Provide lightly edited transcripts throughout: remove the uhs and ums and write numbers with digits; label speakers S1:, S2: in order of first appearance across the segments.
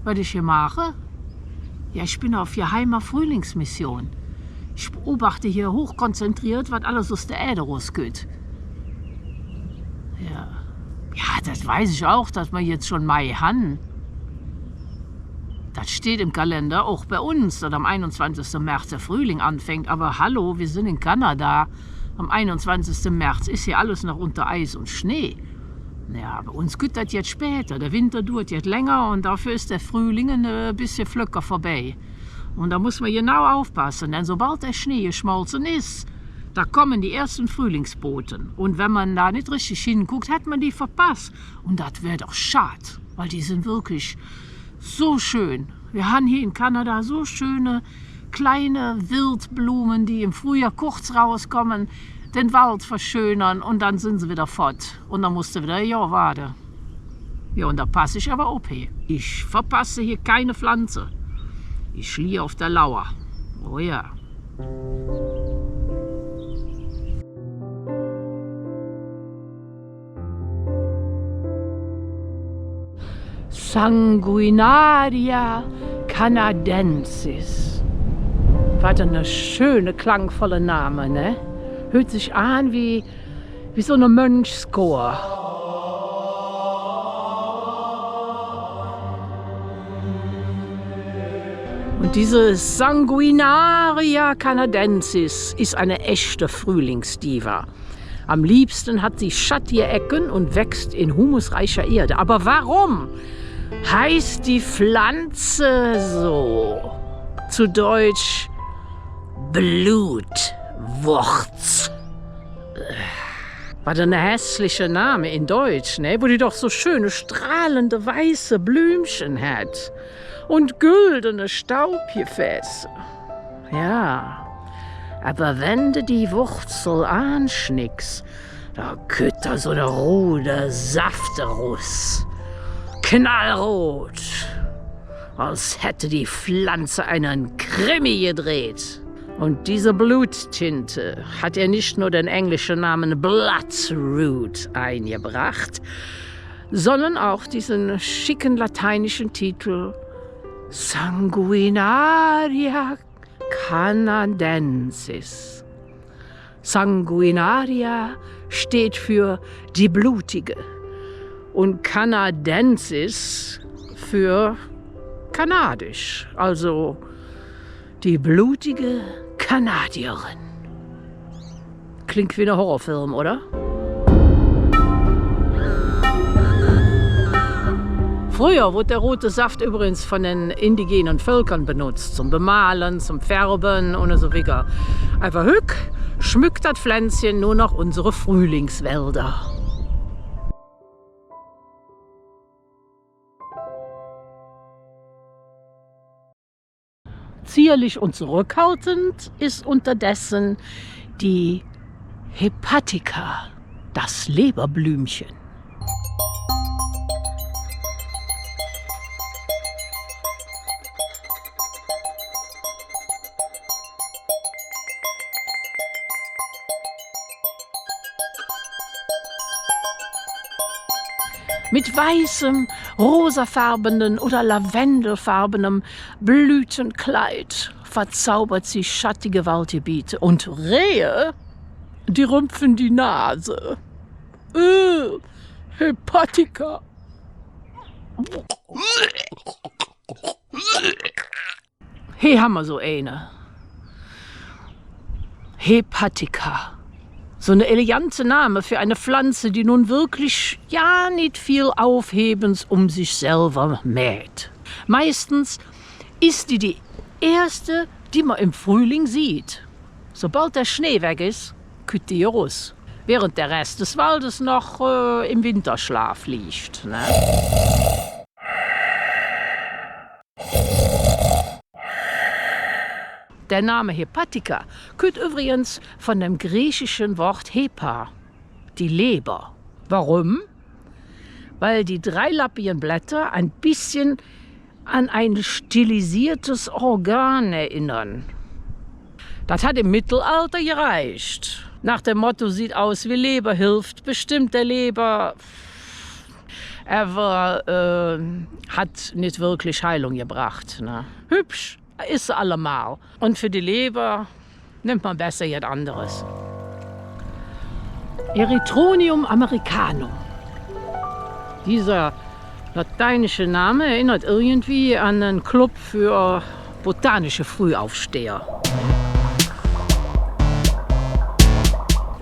S1: Was ich hier mache? Ja, ich bin auf geheimer Frühlingsmission. Ich beobachte hier hochkonzentriert, was alles aus der Erde rausgeht. Ja, das weiß ich auch, dass wir jetzt schon Mai haben. Das steht im Kalender, auch bei uns, dass am 21. März der Frühling anfängt. Aber hallo, wir sind in Kanada. Am 21. März ist hier alles noch unter Eis und Schnee. Ja, bei uns geht das jetzt später. Der Winter dauert jetzt länger und dafür ist der Frühling ein bisschen flöcker vorbei. Und da muss man genau aufpassen, denn sobald der Schnee geschmolzen ist, da kommen die ersten Frühlingsboten. Und wenn man da nicht richtig hinguckt, hat man die verpasst. Und das wäre doch schade, weil die sind wirklich so schön. Wir haben hier in Kanada so schöne kleine Wildblumen, die im Frühjahr kurz rauskommen, den Wald verschönern und dann sind sie wieder fort. Und dann musst du wieder ein Jahr warten. Ja, und da passe ich aber auf hier. Ich verpasse hier keine Pflanze. Ich liege auf der Lauer. Oh ja. Sanguinaria canadensis. Was eine schöne, klangvolle Name, ne? Hört sich an wie so eine Mönchschor. Und diese Sanguinaria canadensis ist eine echte Frühlingsdiva. Am liebsten hat sie schattige Ecken und wächst in humusreicher Erde. Aber warum heißt die Pflanze so? Zu Deutsch Blutwurz. Was ein hässlicher Name in Deutsch, ne? Wo die doch so schöne, strahlende, weiße Blümchen hat. Und güldene Staubgefäße. Ja, aber wenn du die Wurzel anschnickst, da geht da so eine rote Saft raus. Knallrot. Als hätte die Pflanze einen Krimi gedreht. Und diese Bluttinte hat ihr nicht nur den englischen Namen Bloodroot eingebracht, sondern auch diesen schicken lateinischen Titel Sanguinaria canadensis. Sanguinaria steht für die Blutige und canadensis für kanadisch, also die blutige Kanadierin. Klingt wie ein Horrorfilm, oder? Früher wurde der rote Saft übrigens von den indigenen Völkern benutzt, zum Bemalen, zum Färben und so weiter. Aber heute schmückt das Pflänzchen nur noch unsere Frühlingswälder. Zierlich und zurückhaltend ist unterdessen die Hepatica, das Leberblümchen. Mit weißem, rosafarbenen oder lavendelfarbenem Blütenkleid verzaubert sie schattige Waldgebiete. Und Rehe, die rümpfen die Nase. Hepatica. Hier haben wir so eine. Hepatica. So eine elegante Name für eine Pflanze, die nun wirklich ja nicht viel Aufhebens um sich selber mäht. Meistens ist die erste, die man im Frühling sieht. Sobald der Schnee weg ist, kütt die raus. Während der Rest des Waldes noch im Winterschlaf liegt. Ne? Der Name Hepatica kommt übrigens von dem griechischen Wort Hepa, die Leber. Warum? Weil die dreilappigen Blätter ein bisschen an ein stilisiertes Organ erinnern. Das hat im Mittelalter gereicht. Nach dem Motto, sieht aus wie Leber, hilft bestimmt der Leber. Aber hat nicht wirklich Heilung gebracht. Ne? Hübsch ist sie allemal. Und für die Leber nimmt man besser etwas anderes. Erythronium americanum. Dieser lateinische Name erinnert irgendwie an einen Club für botanische Frühaufsteher.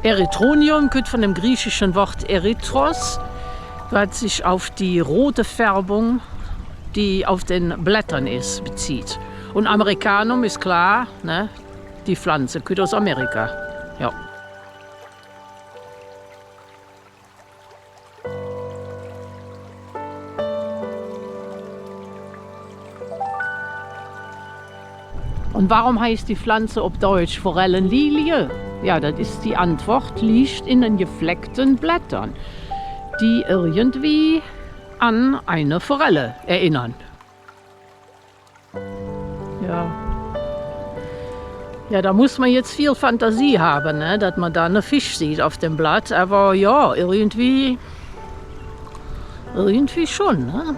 S1: Erythronium kommt von dem griechischen Wort Erythros, was sich auf die rote Färbung, die auf den Blättern ist, bezieht. Und Americanum ist klar, ne? Die Pflanze kommt aus Amerika. Ja. Und warum heißt die Pflanze auf Deutsch Forellenlilie? Ja, das ist die Antwort, liegt in den gefleckten Blättern, die irgendwie an eine Forelle erinnern. Ja, da muss man jetzt viel Fantasie haben, ne? Dass man da einen Fisch sieht auf dem Blatt. Aber ja, irgendwie schon. Ne?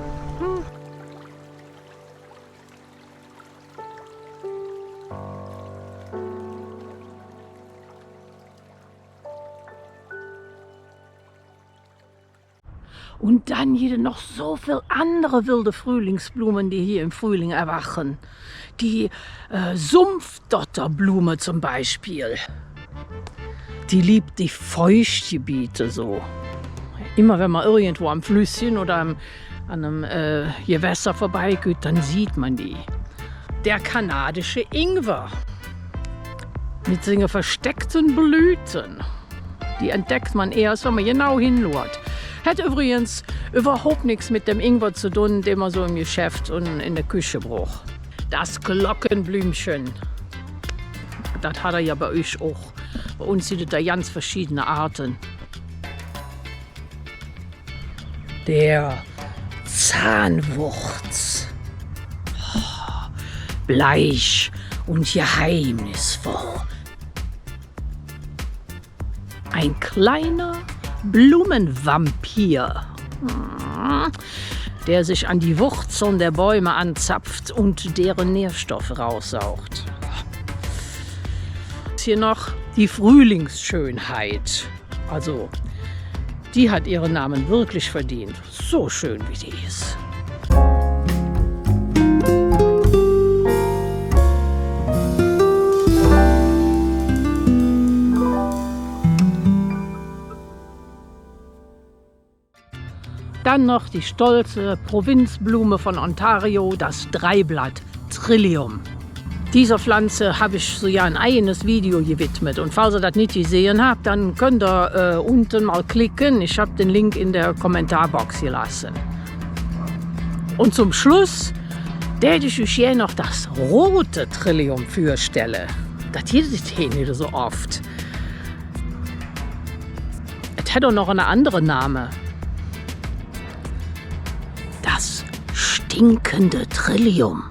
S1: Und dann jede noch so viel andere wilde Frühlingsblumen, die hier im Frühling erwachen. Die Sumpfdotterblume zum Beispiel. Die liebt die Feuchtgebiete so. Immer wenn man irgendwo am Flüsschen oder an einem Gewässer vorbeigeht, dann sieht man die. Der kanadische Ingwer mit seinen versteckten Blüten. Die entdeckt man erst, wenn man genau hinschaut. Hat übrigens überhaupt nichts mit dem Ingwer zu tun, den man so im Geschäft und in der Küche braucht. Das Glockenblümchen, das hat er ja bei euch auch. Bei uns sind es da ganz verschiedene Arten. Der Zahnwurz. Oh, bleich und geheimnisvoll. Ein kleiner Blumenvampir, der sich an die Wurzeln der Bäume anzapft und deren Nährstoffe raussaugt. Hier noch die Frühlingsschönheit. Also, die hat ihren Namen wirklich verdient. So schön, wie die ist. Dann noch die stolze Provinzblume von Ontario, das Dreiblatt Trillium. Dieser Pflanze habe ich so ja ein eigenes Video gewidmet. Und falls ihr das nicht gesehen habt, dann könnt ihr unten mal klicken. Ich habe den Link in der Kommentarbox gelassen. Und zum Schluss werde ich euch hier noch das rote Trillium vorstellen. Das hier ist nicht so oft. Es hat auch noch einen anderen Namen. Das stinkende Trillium.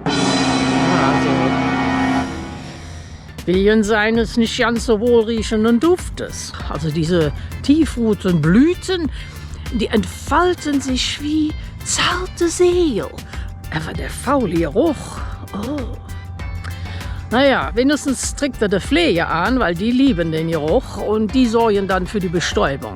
S1: Also, wegen seines nicht ganz so wohlriechenden Duftes. Also diese tiefroten Blüten, Die entfalten sich wie zarte Seel. Aber der faule Geruch, oh. Naja, wenigstens trägt er die Pflege an, weil die lieben den Geruch und die sorgen dann für die Bestäubung.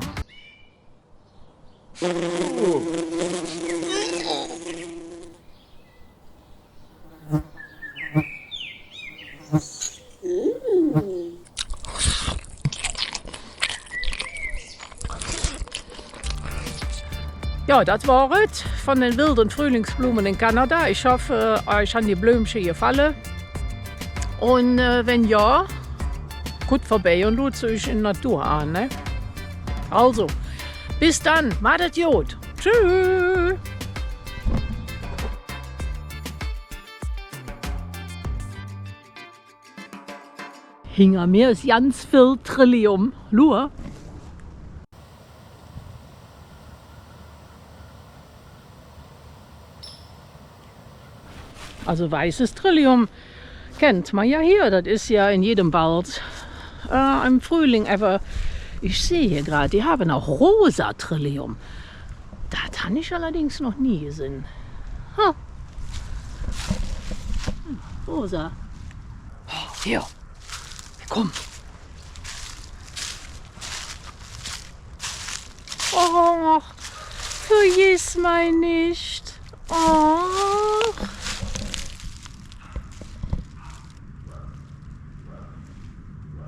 S1: Ja, das war es von den wilden Frühlingsblumen in Kanada. Ich hoffe, euch haben die Blümchen gefallen. Und wenn ja, gut vorbei und lud euch in Natur an. Ne? Also, bis dann, macht gut. Tschüss. Hinter mir ist ganz viel Trillium. Lua. Also weißes Trillium kennt man ja hier. Das ist ja in jedem Wald im Frühling. Aber ich sehe hier gerade, die haben auch rosa Trillium. Das habe ich allerdings noch nie gesehen. Rosa. Oh, hier. Komm. Oh, vergiss mich nicht. Oh.